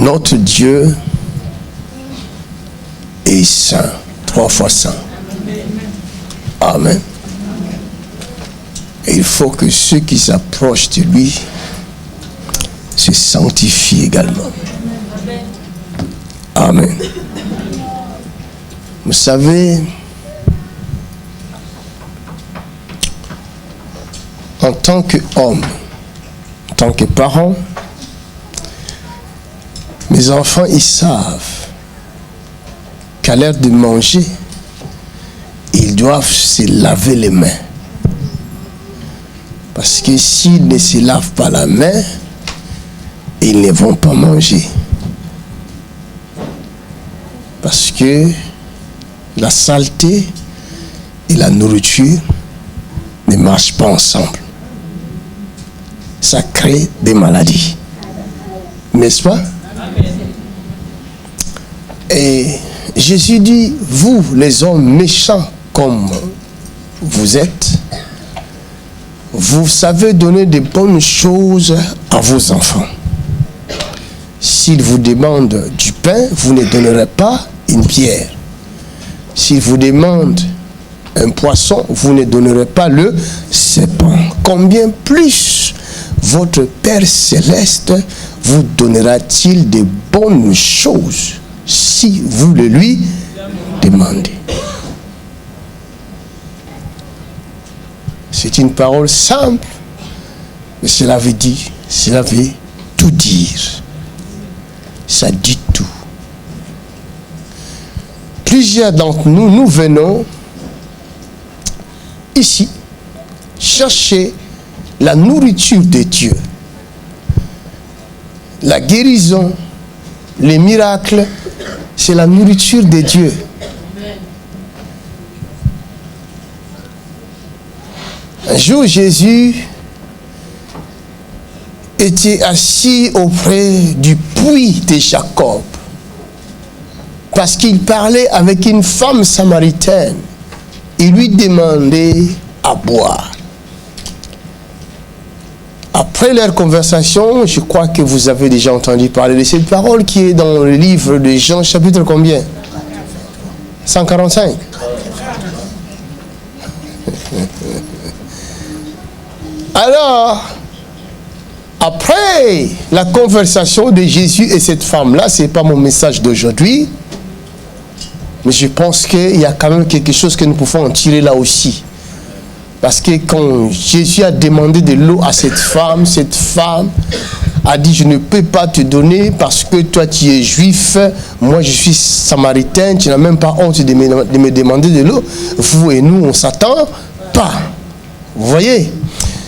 Notre Dieu est saint, 3 fois saint. Amen. Et il faut que ceux qui s'approchent de lui se sanctifient également. Amen. Vous savez, en tant qu'homme, en tant que parent, mes enfants, ils savent qu'à l'heure de manger, ils doivent se laver les mains. Parce que s'ils ne se lavent pas la main, ils ne vont pas manger. Parce que la saleté et la nourriture ne marchent pas ensemble. Ça crée des maladies. N'est-ce pas? Et Jésus dit, vous les hommes méchants comme vous êtes, vous savez donner de bonnes choses à vos enfants. S'ils vous demandent du pain, vous ne donnerez pas une pierre. S'ils vous demandent un poisson, vous ne donnerez pas le serpent. Combien plus votre Père Céleste vous donnera-t-il de bonnes choses si vous le lui demandez? C'est une parole simple, mais cela veut tout dire. Ça dit tout. Plusieurs d'entre nous, nous venons ici chercher la nourriture de Dieu, la guérison, les miracles, c'est la nourriture de Dieu. Un jour, Jésus était assis auprès du puits de Jacob parce qu'il parlait avec une femme samaritaine. Il lui demandait à boire. Après leur conversation, je crois que vous avez déjà entendu parler de cette parole qui est dans le livre de Jean, chapitre combien? 145. Alors, après la conversation de Jésus et cette femme-là, ce n'est pas mon message d'aujourd'hui, mais je pense qu'il y a quand même quelque chose que nous pouvons en tirer là aussi. Parce que quand Jésus a demandé de l'eau à cette femme a dit, je ne peux pas te donner parce que toi tu es juif, moi je suis samaritain, tu n'as même pas honte de me demander de l'eau. Vous et nous, on ne s'attend pas. Vous voyez?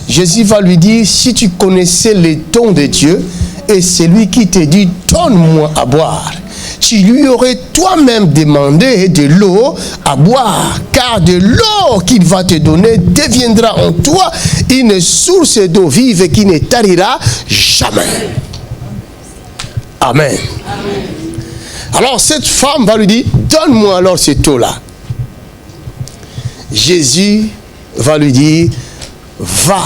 Jésus va lui dire, si tu connaissais les dons de Dieu, et c'est lui qui te dit, donne-moi à boire, tu lui aurais toi-même demandé de l'eau à boire, car de l'eau qu'il va te donner deviendra en toi une source d'eau vive qui ne tarira jamais. Amen. Amen. Alors cette femme va lui dire, donne-moi alors cette eau-là. Jésus va lui dire, va,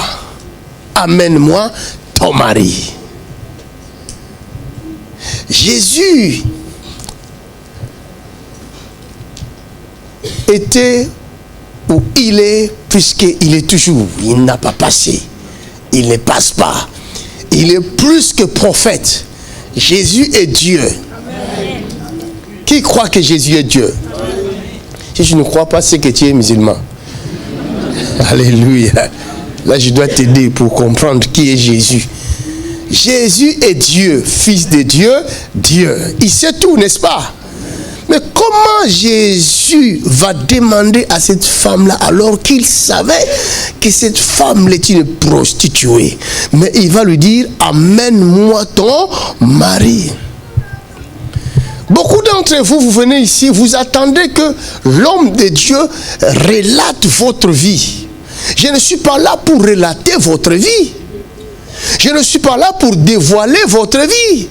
amène-moi ton mari. Jésus était où il est, puisqu'il est toujours, il n'a pas passé, il ne passe pas, il est plus que prophète. Jésus est Dieu. Amen. Qui croit que Jésus est Dieu? Amen. Si je ne crois pas, c'est que tu es musulman. Alléluia. Là, je dois t'aider pour comprendre qui est Jésus. Jésus est Dieu, Fils de Dieu, Dieu. Il sait tout, n'est-ce pas? Mais comment Jésus va demander à cette femme-là alors qu'il savait que cette femme est une prostituée? Mais il va lui dire, amène-moi ton mari. Beaucoup d'entre vous, vous venez ici, vous attendez que l'homme de Dieu relate votre vie. Je ne suis pas là pour relater votre vie. Je ne suis pas là pour dévoiler votre vie.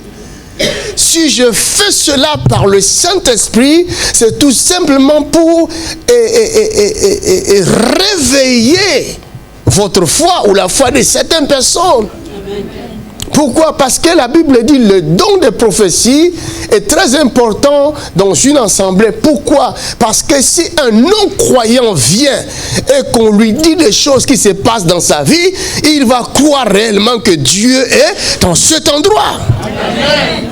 Si je fais cela par le Saint-Esprit, c'est tout simplement pour réveiller votre foi ou la foi de certaines personnes. Pourquoi? Parce que la Bible dit le don de prophétie est très important dans une assemblée. Pourquoi? Parce que si un non-croyant vient et qu'on lui dit des choses qui se passent dans sa vie, il va croire réellement que Dieu est dans cet endroit. Amen.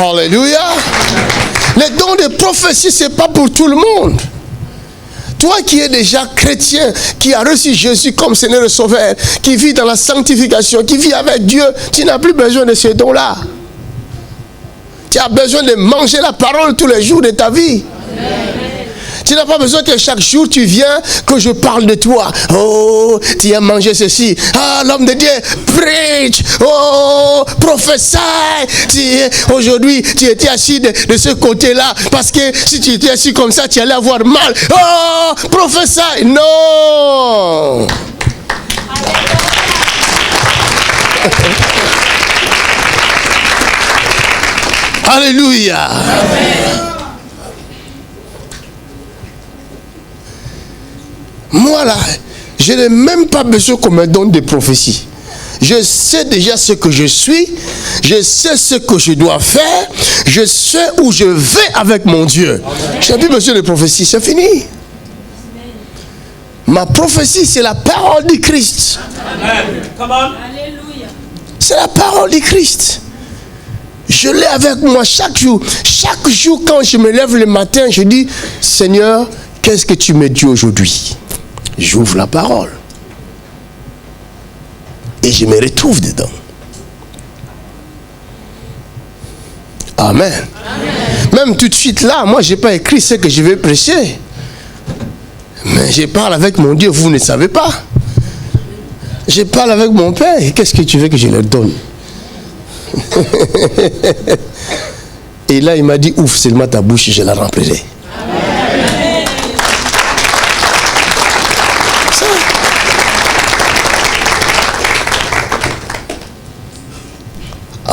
Alléluia. Les dons de prophétie, ce n'est pas pour tout le monde. Toi qui es déjà chrétien, qui a reçu Jésus comme Seigneur et Sauveur, qui vit dans la sanctification, qui vit avec Dieu, tu n'as plus besoin de ces dons-là. Tu as besoin de manger la parole tous les jours de ta vie. Amen. Tu n'as pas besoin que chaque jour tu viens, que je parle de toi. Oh, tu as mangé ceci. Ah, l'homme de Dieu, preach. Oh, prophèse. Aujourd'hui, tu étais assis de ce côté-là. Parce que si tu étais assis comme ça, tu allais avoir mal. Oh, prophèse. Non. Alléluia. Amen. Moi là, je n'ai même pas besoin qu'on me donne des prophéties. Je sais déjà ce que je suis, je sais ce que je dois faire, je sais où je vais avec mon Dieu. Je n'ai plus besoin de prophéties, c'est fini. Ma prophétie, c'est la parole du Christ. C'est la parole du Christ. Je l'ai avec moi chaque jour. Chaque jour, quand je me lève le matin, je dis, Seigneur, qu'est-ce que tu me dis aujourd'hui? J'ouvre la parole. Et je me retrouve dedans. Amen. Amen. Même tout de suite là, moi je n'ai pas écrit ce que je vais prêcher. Mais je parle avec mon Dieu, vous ne savez pas. Je parle avec mon Père. Et qu'est-ce que tu veux que je leur donne? Et là il m'a dit, ouvre seulement ta bouche et je la remplirai.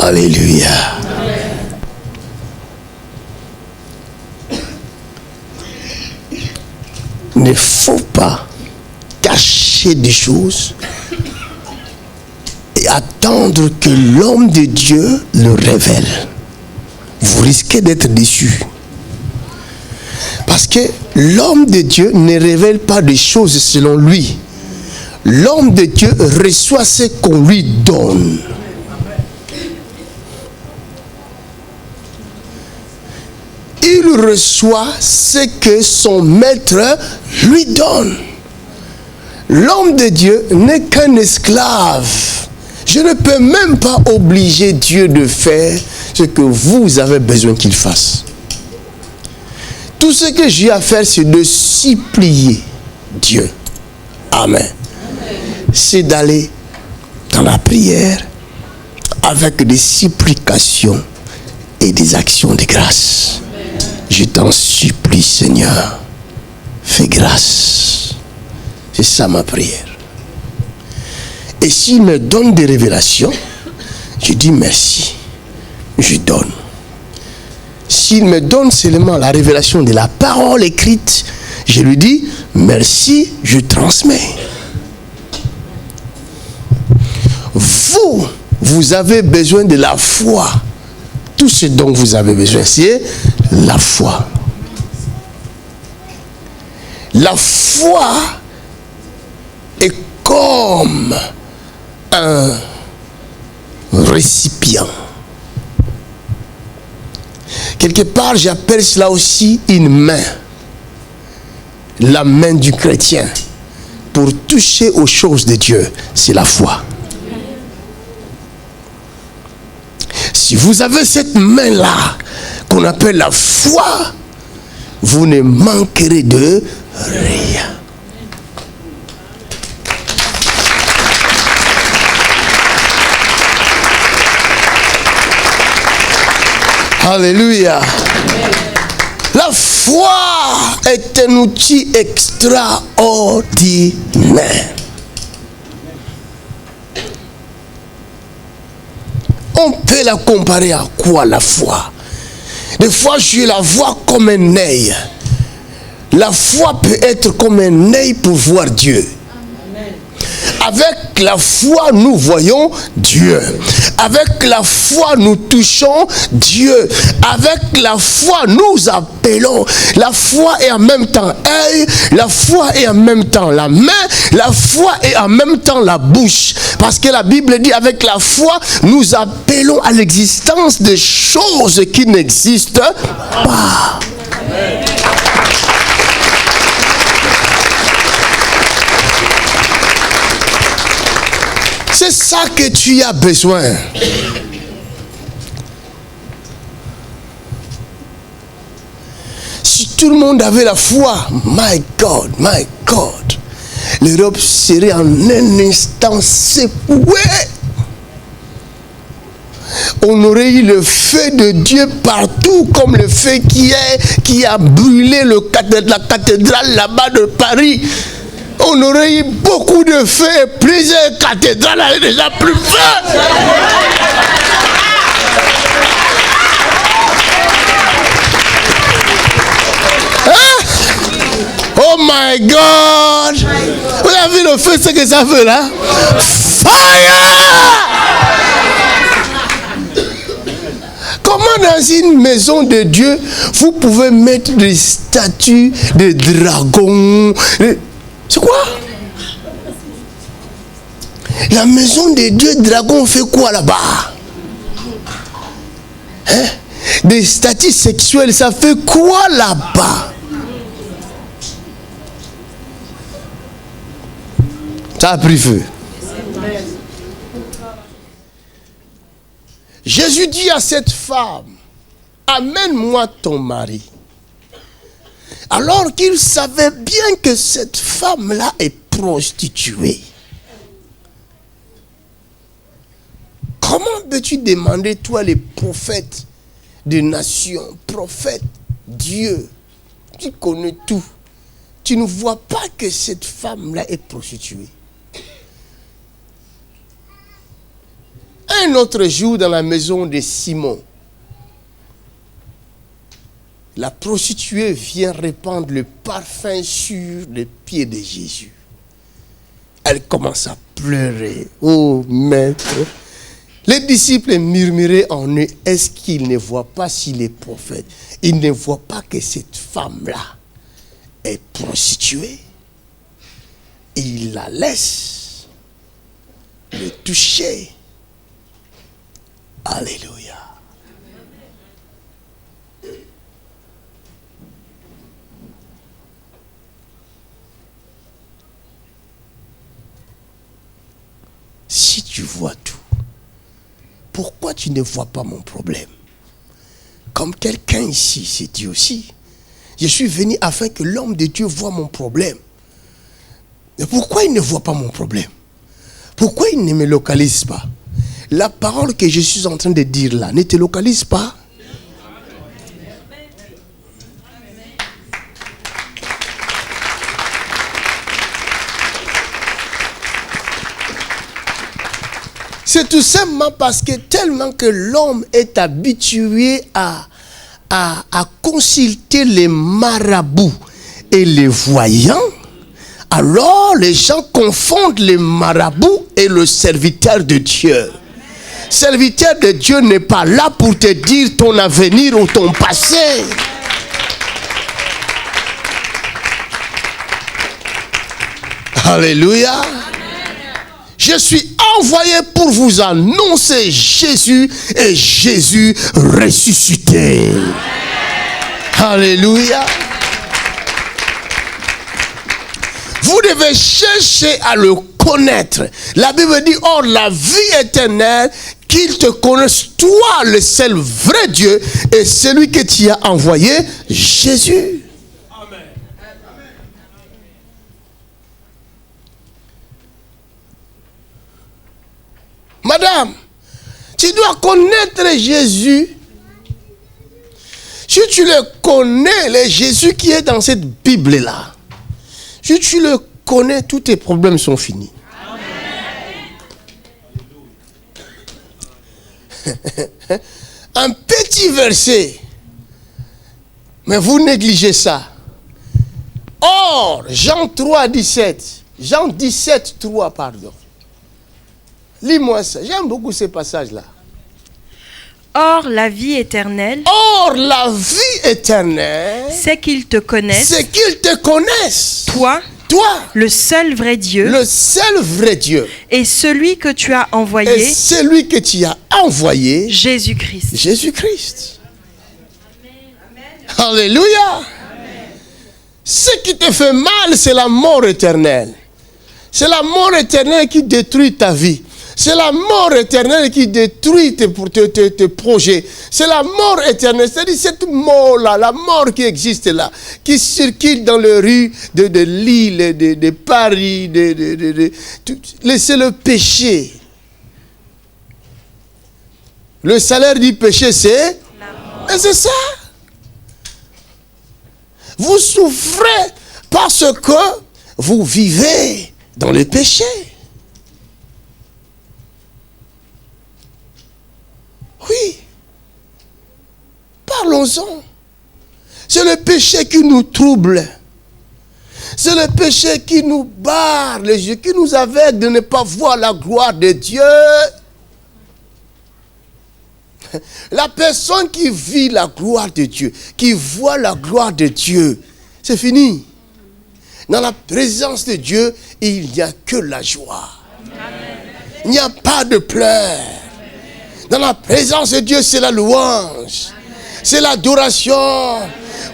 Alléluia. Il ne faut pas cacher des choses et attendre que l'homme de Dieu le révèle. Vous risquez d'être déçus. Parce que l'homme de Dieu ne révèle pas des choses selon lui. L'homme de Dieu reçoit ce qu'on lui donne. Il reçoit ce que son maître lui donne. L'homme de Dieu n'est qu'un esclave. Je ne peux même pas obliger Dieu de faire ce que vous avez besoin qu'il fasse. Tout ce que j'ai à faire, c'est de supplier Dieu. Amen. C'est d'aller dans la prière avec des supplications et des actions de grâce. Je t'en supplie, Seigneur, fais grâce. C'est ça ma prière. Et s'il me donne des révélations, je dis merci. Je donne. S'il me donne seulement la révélation de la parole écrite, je lui dis merci, je transmets. Vous avez besoin de la foi. Tout ce dont vous avez besoin, c'est la foi. La foi est comme un récipient. Quelque part, j'appelle cela aussi une main. La main du chrétien. Pour toucher aux choses de Dieu, c'est la foi. Si vous avez cette main-là, qu'on appelle la foi, vous ne manquerez de rien. Alléluia. La foi est un outil extraordinaire. On peut la comparer à quoi la foi? Des fois, je la vois comme un œil. La foi peut être comme un œil pour voir Dieu. Avec la foi, nous voyons Dieu. Avec la foi, nous touchons Dieu. Avec la foi, nous appelons. La foi est en même temps œil, la foi est en même temps la main, la foi est en même temps la bouche. Parce que la Bible dit, avec la foi, nous appelons à l'existence des choses qui n'existent pas. Amen. C'est ça que tu as besoin. Si tout le monde avait la foi, my God, l'Europe serait en un instant secouée. On aurait eu le feu de Dieu partout, comme le feu qui a brûlé la cathédrale là-bas de Paris. On aurait eu beaucoup de feu et plusieurs cathédrales avaient déjà plus feu. Hein? Oh my God! Vous avez vu le feu, ce que ça fait là? Fire! Comment dans une maison de Dieu, vous pouvez mettre des statues de dragons? C'est quoi? La maison de Dieu, dragon fait quoi là-bas? Hein? Des statues sexuelles, ça fait quoi là-bas? Ça a pris feu. Jésus dit à cette femme, amène-moi ton mari. Alors qu'il savait bien que cette femme-là est prostituée. Comment peux-tu demander, toi, les prophètes des nations, prophètes, Dieu, tu connais tout. Tu ne vois pas que cette femme-là est prostituée. Un autre jour, dans la maison de Simon, la prostituée vient répandre le parfum sur les pieds de Jésus. Elle commence à pleurer. Oh maître. Les disciples murmuraient en eux, est-ce qu'ils ne voient pas s'il est prophète? Ils ne voient pas que cette femme-là est prostituée. Et ils la laissent le toucher. Alléluia. Si tu vois tout, pourquoi tu ne vois pas mon problème? Comme quelqu'un ici s'est dit aussi, je suis venu afin que l'homme de Dieu voie mon problème. Mais pourquoi il ne voit pas mon problème? Pourquoi il ne me localise pas? La parole que je suis en train de dire là ne te localise pas? C'est tout simplement parce que tellement que l'homme est habitué à consulter les marabouts et les voyants, alors les gens confondent les marabouts et le serviteur de Dieu. Serviteur de Dieu n'est pas là pour te dire ton avenir ou ton passé. Alléluia. Je suis envoyé pour vous annoncer Jésus et Jésus ressuscité. Alléluia. Vous devez chercher à le connaître. La Bible dit, or la vie éternelle, qu'ils te connaissent, toi le seul vrai Dieu et celui que tu as envoyé, Jésus. Amen. Madame, tu dois connaître Jésus. Si tu le connais, le Jésus qui est dans cette Bible-là, si tu le connais, tous tes problèmes sont finis. Amen. Un petit verset, mais vous négligez ça. Or, Jean 3, 17, Jean 17, 3, pardon. Lis-moi ça. J'aime beaucoup ces passages-là. Or, la vie éternelle, c'est qu'ils te connaissent, toi, le seul vrai Dieu, et celui que tu as envoyé, Jésus-Christ. Alléluia. Ce qui te fait mal, c'est la mort éternelle. C'est la mort éternelle qui détruit ta vie. C'est la mort éternelle qui détruit tes projets. C'est la mort éternelle. C'est-à-dire cette mort-là, la mort qui existe là, qui circule dans les rues de Lille, de Paris. C'est le péché. Le salaire du péché, c'est la mort. Et c'est ça. Vous souffrez parce que vous vivez dans le péché. Oui. Parlons-en. C'est le péché qui nous trouble. C'est le péché qui nous barre les yeux, qui nous aveugle de ne pas voir la gloire de Dieu. La personne qui vit la gloire de Dieu, qui voit la gloire de Dieu, c'est fini. Dans la présence de Dieu, il n'y a que la joie. Amen. Il n'y a pas de pleurs. Dans la présence de Dieu, c'est la louange. C'est l'adoration.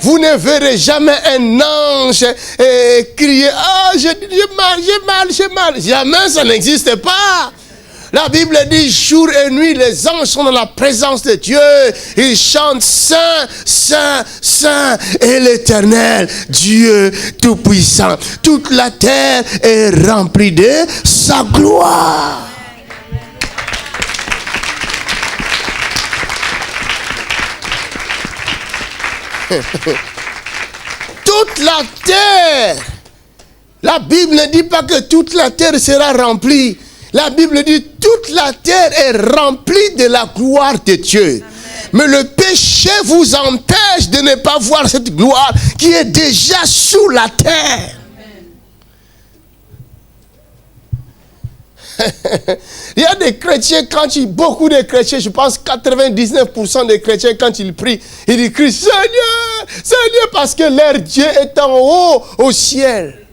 Vous ne verrez jamais un ange crier « Ah, j'ai mal. » Jamais, ça n'existe pas. La Bible dit jour et nuit, les anges sont dans la présence de Dieu. Ils chantent Saint, Saint, Saint est l'Éternel, Dieu Tout-Puissant. Toute la terre est remplie de sa gloire. Toute la terre. La Bible ne dit pas que toute la terre sera remplie. La Bible dit toute la terre est remplie de la gloire de Dieu. Amen. Mais le péché vous empêche de ne pas voir cette gloire qui est déjà sous la terre. Il y a des chrétiens, beaucoup de chrétiens, je pense 99% des chrétiens, quand ils prient, ils crient Seigneur, Seigneur, parce que leur Dieu est en haut au ciel.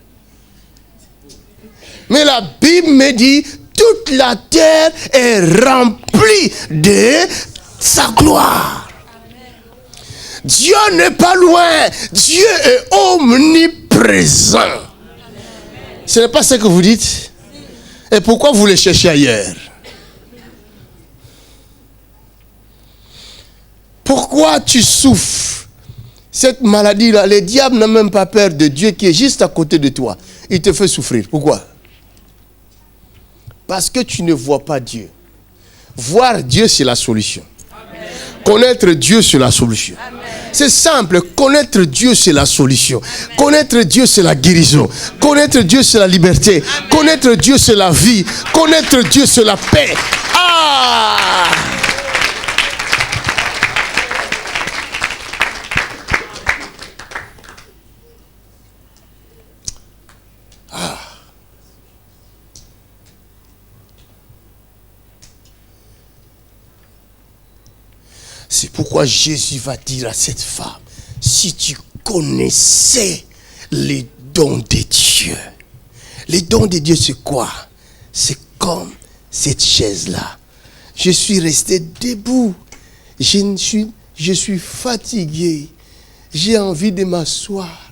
Mais la Bible me dit toute la terre est remplie de sa gloire. Amen. Dieu n'est pas loin. Dieu est omniprésent. Amen. Ce n'est pas ce que vous dites. Et pourquoi vous le cherchez ailleurs? Pourquoi tu souffres cette maladie-là? Le diable n'a même pas peur de Dieu qui est juste à côté de toi. Il te fait souffrir. Pourquoi? Parce que tu ne vois pas Dieu. Voir Dieu, c'est la solution. Amen. Connaître Dieu, c'est la solution. Amen. C'est simple. Connaître Dieu, c'est la solution. Amen. Connaître Dieu, c'est la guérison. Amen. Connaître Dieu, c'est la liberté. Amen. Connaître Dieu, c'est la vie. Connaître Dieu, c'est la paix. Ah! C'est pourquoi Jésus va dire à cette femme, si tu connaissais les dons de Dieu. Les dons de Dieu, c'est quoi? C'est comme cette chaise-là. Je suis resté debout. Je suis fatigué. J'ai envie de m'asseoir.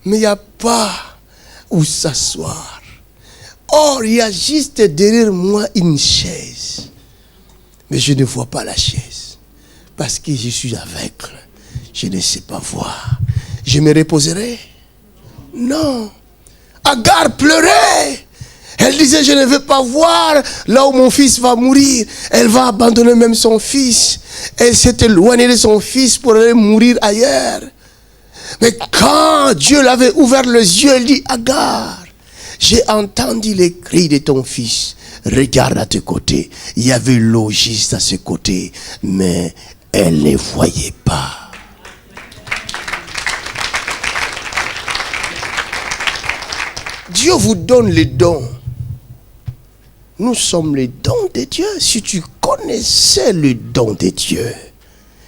Mais il n'y a pas où s'asseoir. Or, il y a juste derrière moi une chaise. Mais je ne vois pas la chaise. Parce que je suis aveugle. Je ne sais pas voir. Je me reposerai? Non. Agar pleurait. Elle disait, je ne veux pas voir là où mon fils va mourir. Elle va abandonner même son fils. Elle s'est éloignée de son fils pour aller mourir ailleurs. Mais quand Dieu l'avait ouvert les yeux, elle dit, Agar, j'ai entendu les cris de ton fils. Regarde à tes côtés. Il y avait l'eau juste à ses côtés. Mais elle ne voyait pas. Dieu vous donne les dons. Nous sommes les dons de Dieu. Si tu connaissais le don de Dieu,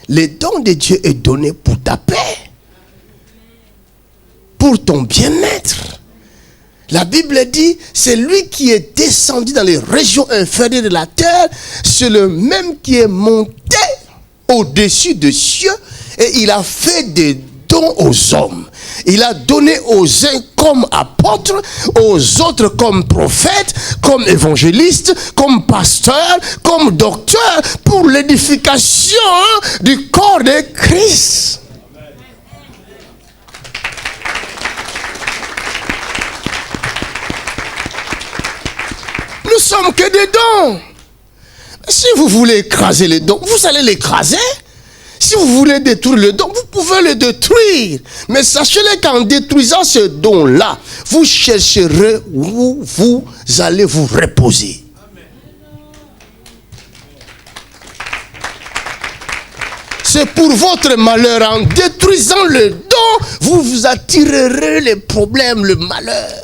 le don de Dieu est donné pour ta paix, pour ton bien-être. La Bible dit, c'est lui qui est descendu dans les régions inférieures de la terre, c'est le même qui est monté au-dessus des cieux et il a fait des dons aux hommes. Il a donné aux uns comme apôtres, aux autres comme prophètes, comme évangélistes, comme pasteurs, comme docteurs, pour l'édification du corps de Christ. Nous sommes que des dons. Si vous voulez écraser les dons, vous allez l'écraser. Si vous voulez détruire le don, vous pouvez le détruire. Mais sachez-le qu'en détruisant ce don-là, vous chercherez où vous allez vous reposer. C'est pour votre malheur. En détruisant le don, vous vous attirerez les problèmes, le malheur.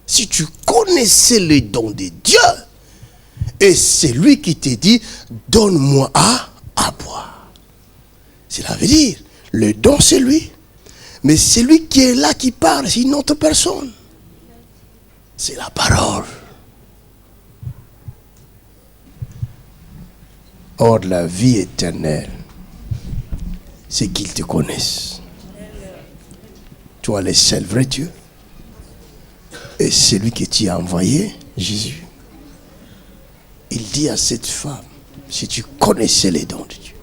Si tu connaissais le don de Dieu, et c'est lui qui te dit, donne-moi à boire. Cela veut dire, le don c'est lui. Mais c'est lui qui est là qui parle, c'est une autre personne. C'est la parole. Or, la vie éternelle, c'est qu'ils te connaissent. Toi, le seul vrai Dieu. Et c'est lui qui t'y a envoyé, Jésus. Il dit à cette femme, si tu connaissais les dons de Dieu.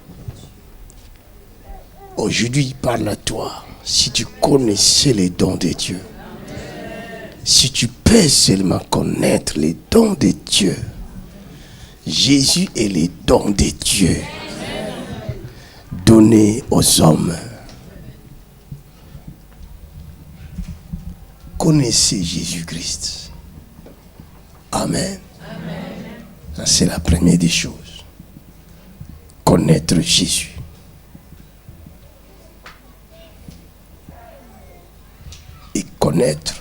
Aujourd'hui, il parle à toi. Si tu connaissais les dons de Dieu. Si tu peux seulement connaître les dons de Dieu. Jésus est les dons de Dieu. Donnés aux hommes. Connaissez Jésus-Christ. Amen. Ça, c'est la première des choses. Connaître Jésus. Et connaître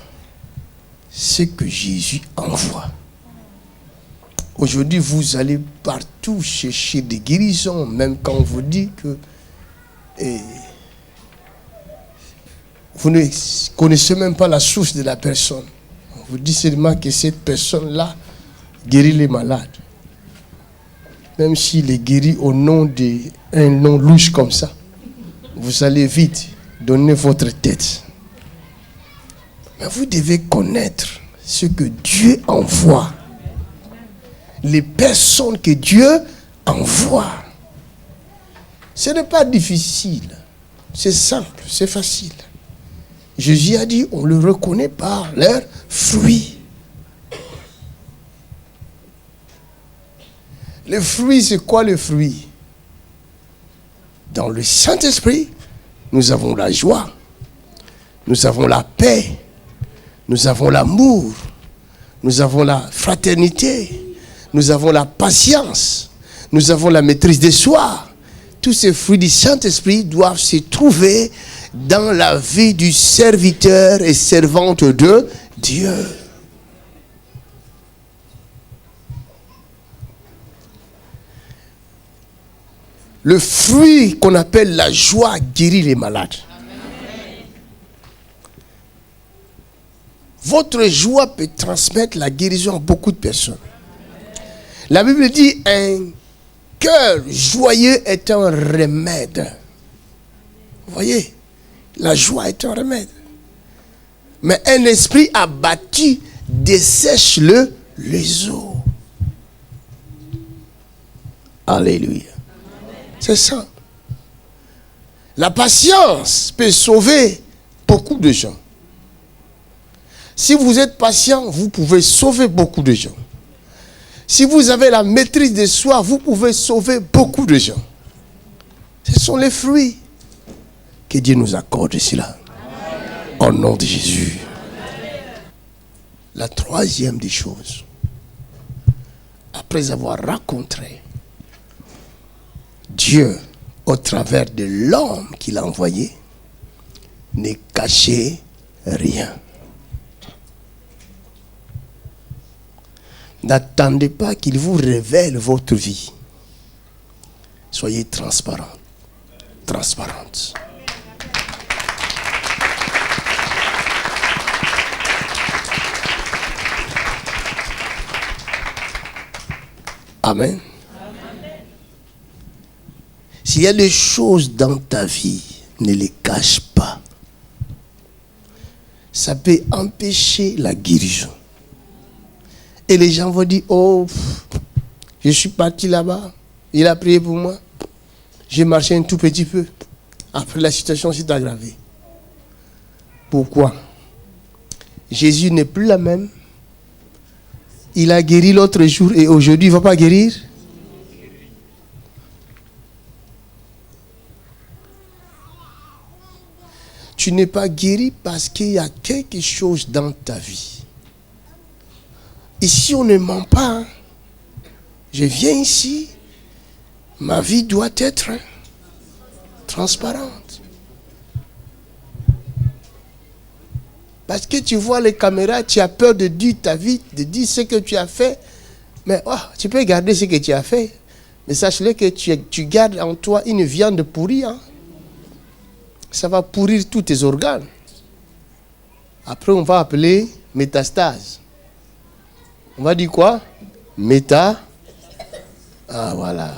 ce que Jésus envoie. Aujourd'hui, vous allez partout chercher des guérisons, même quand on vous dit que vous ne connaissez même pas la source de la personne. On vous dit seulement que cette personne-là guérit les malades. Même s'il est guéri au nom d'un nom louche comme ça, vous allez vite donner votre tête. Mais vous devez connaître ce que Dieu envoie. Les personnes que Dieu envoie. Ce n'est pas difficile. C'est simple, c'est facile. Jésus a dit, on le reconnaît par leurs fruits. Le fruit, c'est quoi le fruit? Dans le Saint-Esprit, nous avons la joie, nous avons la paix, nous avons l'amour, nous avons la fraternité, nous avons la patience, nous avons la maîtrise de soi. Tous ces fruits du Saint-Esprit doivent se trouver dans la vie du serviteur et servante de Dieu. Le fruit qu'on appelle la joie guérit les malades. Amen. Votre joie peut transmettre la guérison à beaucoup de personnes. La Bible dit un cœur joyeux est un remède. Vous voyez, la joie est un remède. Mais un esprit abattu dessèche les eaux. Alléluia. C'est ça. La patience peut sauver beaucoup de gens. Si vous êtes patient, vous pouvez sauver beaucoup de gens. Si vous avez la maîtrise de soi, vous pouvez sauver beaucoup de gens. Ce sont les fruits. Que Dieu nous accorde cela. Au nom de Jésus. La troisième des choses, après avoir rencontré Dieu au travers de l'homme qu'il a envoyé, ne cachez rien. N'attendez pas qu'il vous révèle votre vie. Soyez transparent, transparente. Amen. S'il y a des choses dans ta vie, ne les cache pas. Ça peut empêcher la guérison. Et les gens vont dire, oh, je suis parti là-bas, il a prié pour moi, j'ai marché un tout petit peu. Après, la situation s'est aggravée. Pourquoi? Jésus n'est plus la même. Il a guéri l'autre jour et aujourd'hui, il ne va pas guérir. Tu n'es pas guéri parce qu'il y a quelque chose dans ta vie. Ici, on ne ment pas. Je viens ici, ma vie doit être transparente. Parce que tu vois les caméras, tu as peur de dire ta vie, de dire ce que tu as fait. Mais tu peux garder ce que tu as fait. Mais sache-le que tu gardes en toi une viande pourrie. Hein. Ça va pourrir tous tes organes. Après, on va appeler métastase. On va dire quoi? Ah, voilà.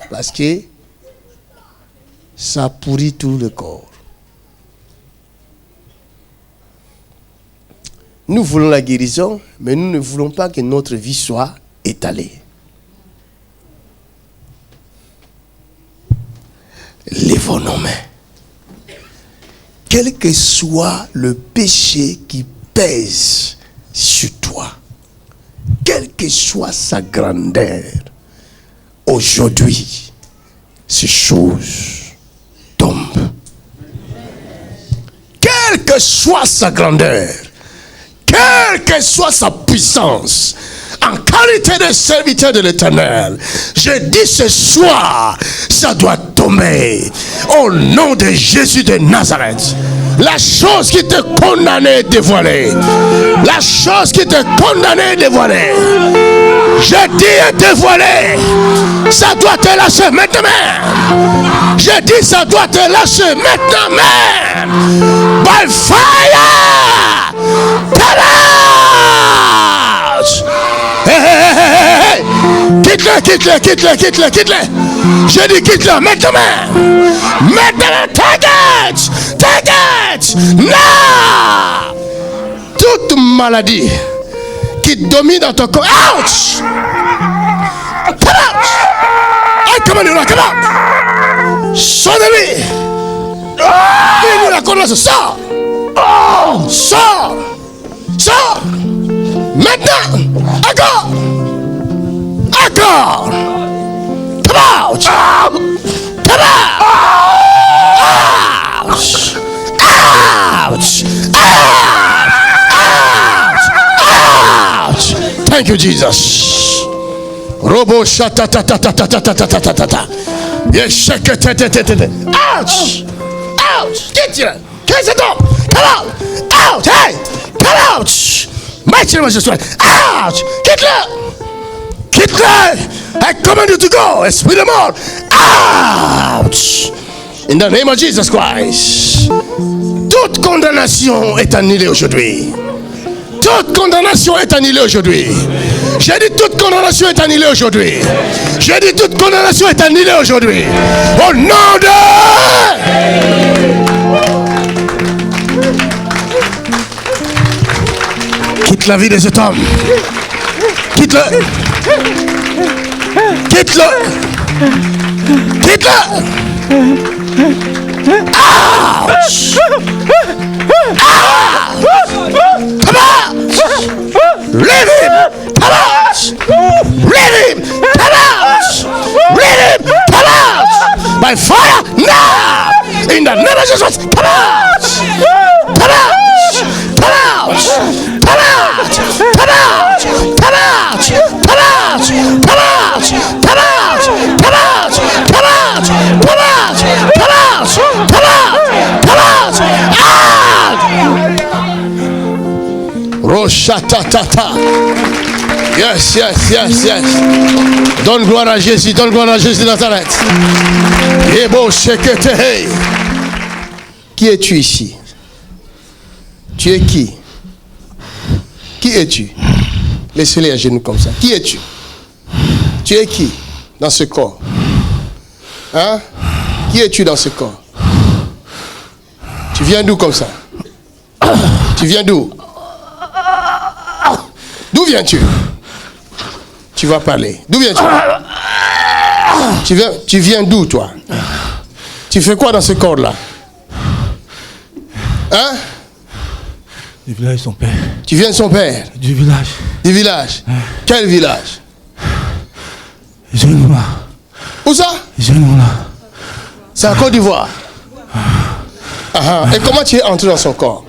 Parce que ça pourrit tout le corps. Nous voulons la guérison, mais nous ne voulons pas que notre vie soit étalée. Lèvons nos mains. Quel que soit le péché qui pèse sur toi, quelle que soit sa grandeur, aujourd'hui, ces choses tombent. Quelle que soit sa grandeur, quelle que soit sa puissance, en qualité de serviteur de l'Éternel, je dis ce soir, ça doit tomber. Au nom de Jésus de Nazareth, la chose qui te condamnait est dévoilée. La chose qui te condamnait est dévoilée. Je dis est dévoilée. Ça doit te lâcher maintenant. Je dis ça doit te lâcher maintenant même. By fire. Hey. Quitte-le. Je dis quitte-le, maintenant. Maintenant, take it. Non. Toute maladie qui domine dans ton corps, ouch. Come out. Come out. Sors-lui. Il la connaît, sors. Sors. Maintenant. Encore. Come out. Ouch. Thank you, Jesus. Robo shata ta ta ta ta ta ta ta ta ta ta. Yes, shake it. Ouch. Get you. Catch it up. Come out. Hey. Come out. My children just went. Ouch. Get I command you to go. Esprit de mort. Ouch. In the name of Jesus Christ. Toute condamnation est annulée aujourd'hui. Toute condamnation est annulée aujourd'hui. J'ai dit toute condamnation est annulée aujourd'hui. Au nom de... Quitte la vie de cet homme. Quitte-le. Ouch. Come on. Leave him. Come out. By fire now. In the name of Jesus. Come out. Come out. Yebo shatatata. Yes, yes, yes, yes. Donne gloire à Jésus de Nazareth. Yebo shekete. Qui es-tu ici? Tu es qui? Qui es-tu? Laissez-les à genoux comme ça. Qui es-tu? Tu es qui dans ce corps? Hein? Qui es-tu dans ce corps? Tu viens d'où comme ça? Tu viens d'où? D'où viens-tu? Tu vas parler. D'où viens-tu? Tu viens d'où toi? Tu fais quoi dans ce corps-là? Hein? Du village de son père. Tu viens de son père? Du village. Du village? Quel village? Genoula. Où ça? Genoula. C'est en Côte d'Ivoire. Et comment tu es entré dans son corps?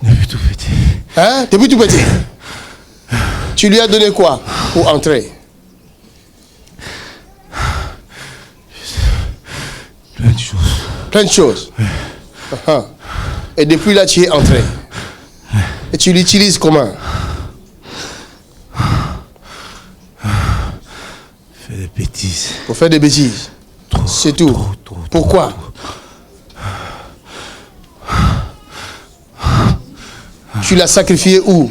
Depuis tout petit. Hein? Depuis tout petit. Tu lui as donné quoi pour entrer? Plein de choses. Plein de choses. Et depuis là, tu es entré. Et tu l'utilises comment? Faire des bêtises. Pour faire des bêtises. C'est tout. Pourquoi? Tu l'as sacrifié où?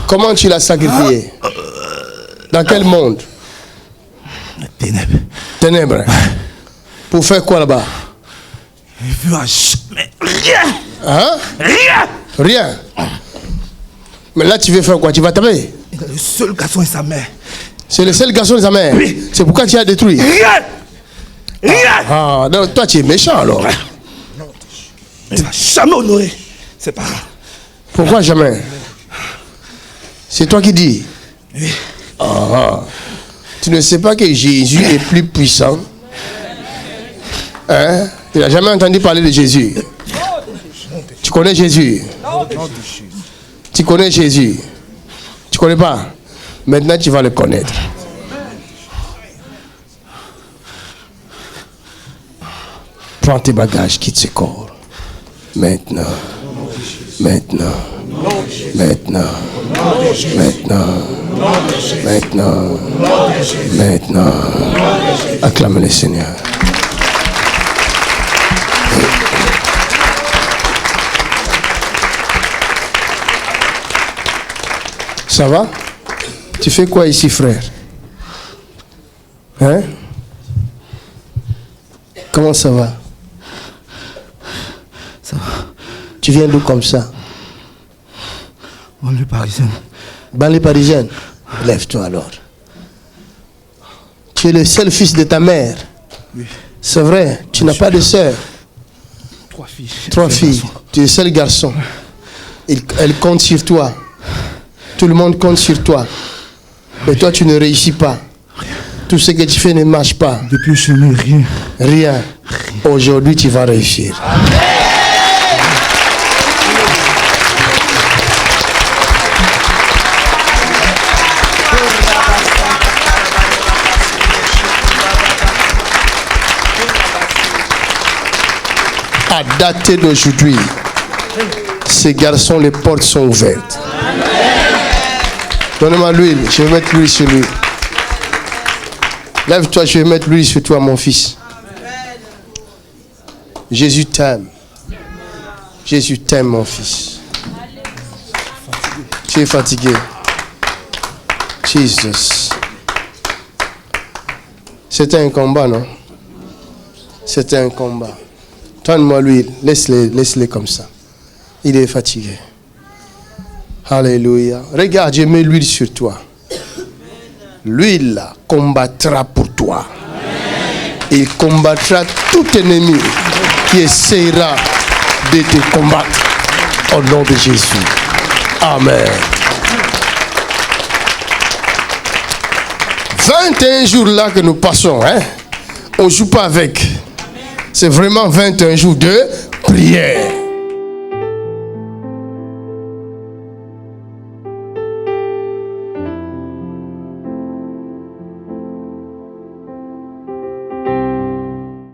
Comment tu l'as sacrifié? Dans quel monde? Ténèbres. Ténèbres. Pour faire quoi là-bas? Il ne fera jamais rien. Hein? Rien. Rien. Mais là, tu veux faire quoi? Tu vas taper? Il est le seul garçon et sa mère. C'est le seul garçon de sa mère. Oui. C'est pourquoi tu as détruit. Rien. Rien. Ah, donc toi, tu es méchant alors. Il ne va jamais honorer ses parents. Pourquoi jamais? C'est toi qui dis. Oui. Tu ne sais pas que Jésus est plus puissant? Hein? Tu n'as jamais entendu parler de Jésus? Tu connais Jésus? Tu connais Jésus? Tu connais pas? Maintenant tu vas le connaître. Prends tes bagages, quitte ce corps. Maintenant. Maintenant. Maintenant. Maintenant. Maintenant. Maintenant. Acclame le Seigneur. Ça va? Tu fais quoi ici, frère? Hein? Comment ça va? Ça va. Tu viens d'où comme ça? Banlieue parisienne. Banlieue parisienne? Lève-toi alors. Tu es le seul fils de ta mère? Oui. C'est vrai, tu n'as pas de sœur? 3 filles. 3 filles. Tu es le seul garçon. Elle compte sur toi. Tout le monde compte sur toi. Mais toi, tu ne réussis pas. Tout ce que tu fais ne marche pas. Depuis je n'ai rien. Rien. Aujourd'hui, tu vas réussir. À dater d'aujourd'hui, ces garçons, les portes sont ouvertes. Donne-moi l'huile, je vais mettre l'huile sur lui. Lève-toi, je vais mettre l'huile sur toi, mon fils. Jésus t'aime. Jésus t'aime, mon fils. Tu es fatigué. Jesus. C'était un combat, non? C'était un combat. Donne-moi l'huile, laisse-le comme ça. Il est fatigué. Alléluia. Regarde, je mets l'huile sur toi. L'huile combattra pour toi. Il combattra tout ennemi qui essaiera de te combattre. Au nom de Jésus. Amen. 21 jours là que nous passons, hein? On ne joue pas avec. C'est vraiment 21 jours de prière.